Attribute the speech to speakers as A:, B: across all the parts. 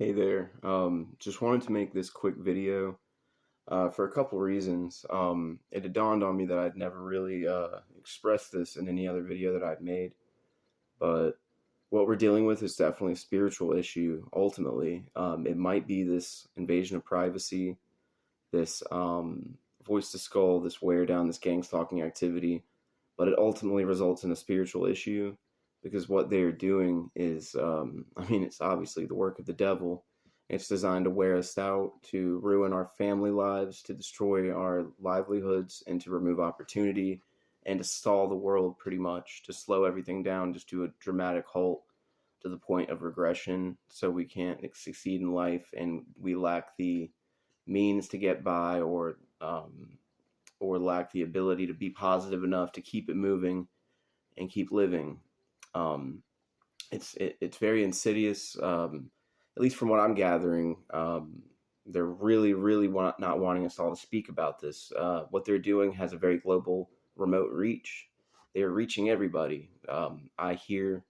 A: Hey there. Just wanted to make this quick video for a couple reasons. It had dawned on me that I'd never really expressed this in any other video that I'd made, but what we're dealing with is definitely a spiritual issue, ultimately. It might be this invasion of privacy, this voice to skull, this wear down, this gang stalking activity, but it ultimately results in a spiritual issue because what they're doing is, it's obviously the work of the devil. It's designed to wear us out, to ruin our family lives, to destroy our livelihoods, and to remove opportunity, and to stall the world pretty much, to slow everything down, just to a dramatic halt to the point of regression, so we can't succeed in life, and we lack the means to get by, or lack the ability to be positive enough to keep it moving and keep living. It's very insidious. At least from what I'm gathering, they're really not wanting us all to speak about this. What they're doing has a very global remote reach. They are reaching everybody. I hear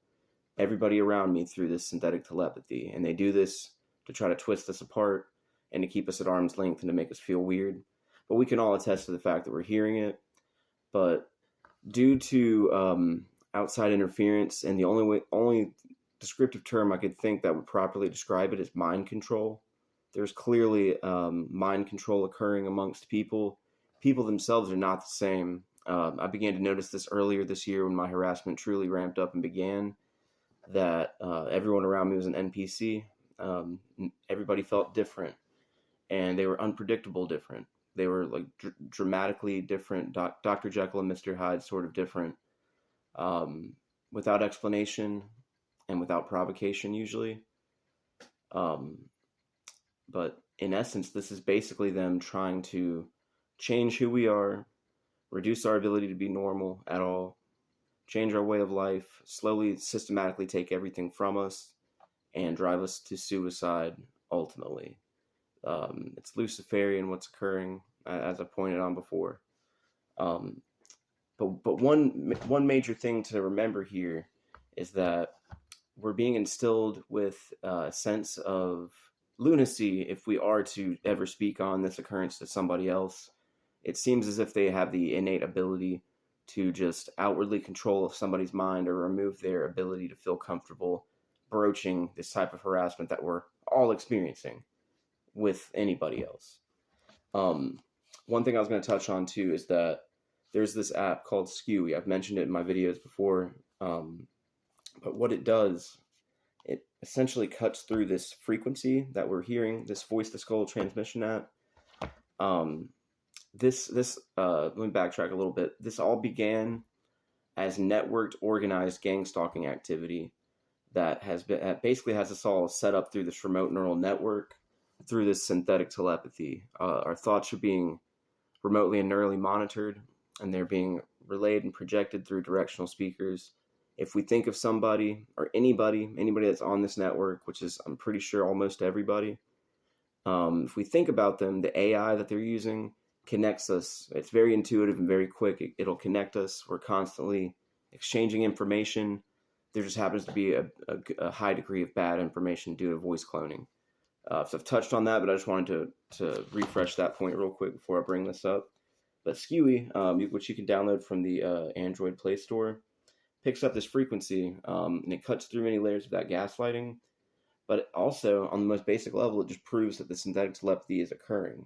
A: everybody around me through this synthetic telepathy, and they do this to try to twist us apart and to keep us at arm's length and to make us feel weird. But we can all attest to the fact that we're hearing it. But due to outside interference, and the only descriptive term I could think that would properly describe it is mind control. There's clearly mind control occurring amongst people. People themselves are not the same. I began to notice this earlier this year when my harassment truly ramped up and began, that everyone around me was an NPC. Everybody felt different, and they were unpredictable different. They were like dramatically different, Dr. Jekyll and Mr. Hyde sort of different, without explanation and without provocation usually. But in essence, this is basically them trying to change who we are, reduce our ability to be normal at all, change our way of life, slowly, systematically take everything from us, and drive us to suicide ultimately. It's Luciferian what's occurring, as I pointed on before. But one major thing to remember here is that we're being instilled with a sense of lunacy if we are to ever speak on this occurrence to somebody else. It seems as if they have the innate ability to just outwardly control somebody's mind or remove their ability to feel comfortable broaching this type of harassment that we're all experiencing with anybody else. One thing I was going to touch on too is that there's this app called Skewy. I've mentioned it in my videos before, but what it does, it essentially cuts through this frequency that we're hearing, this voice to skull transmission app. Let me backtrack a little bit. This all began as networked, organized gang stalking activity that basically has us all set up through this remote neural network, through this synthetic telepathy. Our thoughts are being remotely and neurally monitored, and they're being relayed and projected through directional speakers. If we think of somebody or anybody that's on this network, which is, I'm pretty sure, almost everybody, if we think about them, the AI that they're using connects us. It's very intuitive and very quick. It'll connect us. We're constantly exchanging information. There just happens to be a high degree of bad information due to voice cloning. So I've touched on that, but I just wanted to refresh that point real quick before I bring this up. But Skewy, which you can download from the Android Play Store, picks up this frequency, and it cuts through many layers of that gaslighting. But also, on the most basic level, it just proves that the synthetic telepathy is occurring.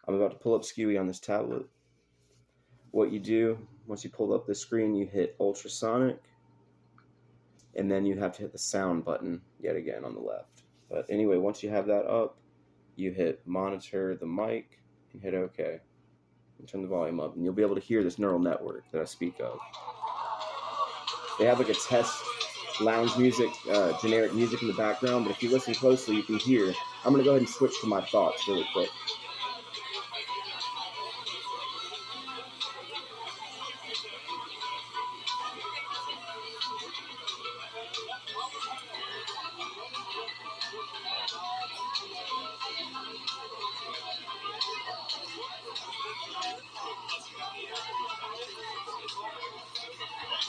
A: I'm about to pull up Skewy on this tablet. What you do, once you pull up the screen, you hit ultrasonic, and then you have to hit the sound button yet again on the left. But anyway, once you have that up, you hit monitor the mic and hit OK. And turn the volume up, and you'll be able to hear this neural network that I speak of. They have like a test lounge music, generic music in the background, but if you listen closely, you can hear. I'm going to go ahead and switch to my thoughts really quick.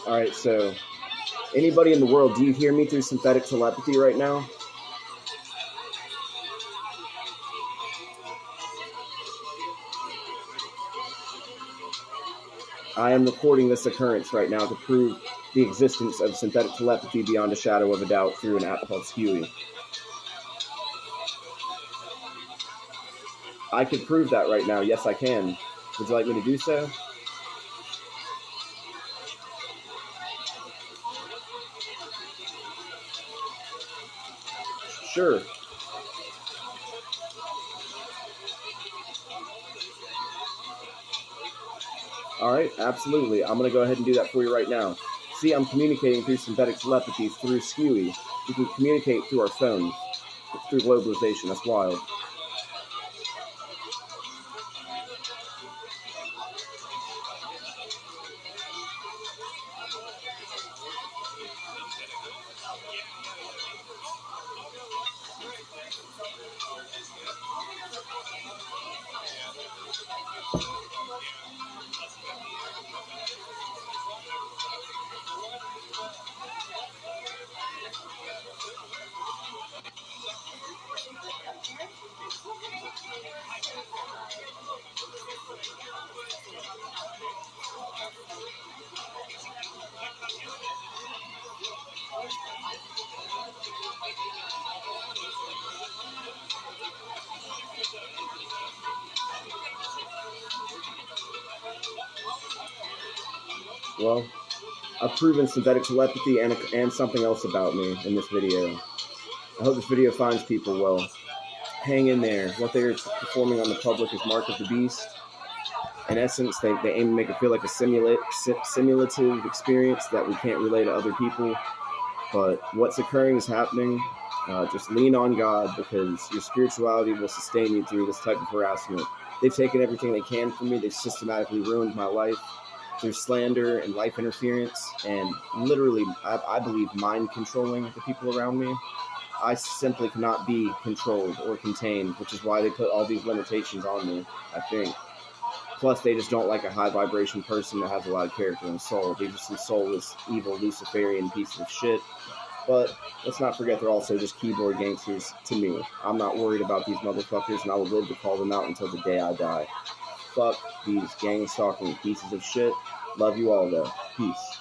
A: All right, so anybody in the world, do you hear me through synthetic telepathy right now? I am recording this occurrence right now to prove the existence of synthetic telepathy beyond a shadow of a doubt through an app called Skewy. I can prove that right now. Yes, I can. Would you like me to do so? Sure. All right, absolutely. I'm going to go ahead and do that for you right now. See, I'm communicating through synthetic telepathy through Skewy. We can communicate through our phones, through globalization. That's wild. Well, I've proven synthetic telepathy and something else about me in this video. I hope this video finds people well. Hang in there. What they are performing on the public is Mark of the Beast. In essence, they aim to make it feel like a simulative experience that we can't relay to other people. But what's occurring is happening. Just lean on God, because your spirituality will sustain you through this type of harassment. They've taken everything they can from me. They've systematically ruined my life through slander and life interference, and literally, I believe, mind controlling the people around me. I simply cannot be controlled or contained, which is why they put all these limitations on me, I think. Plus, they just don't like a high vibration person that has a lot of character and soul. They're just some soulless, evil, Luciferian pieces of shit. But let's not forget they're also just keyboard gangsters to me. I'm not worried about these motherfuckers, and I will live to call them out until the day I die. Fuck these gang stalking pieces of shit. Love you all, though. Peace.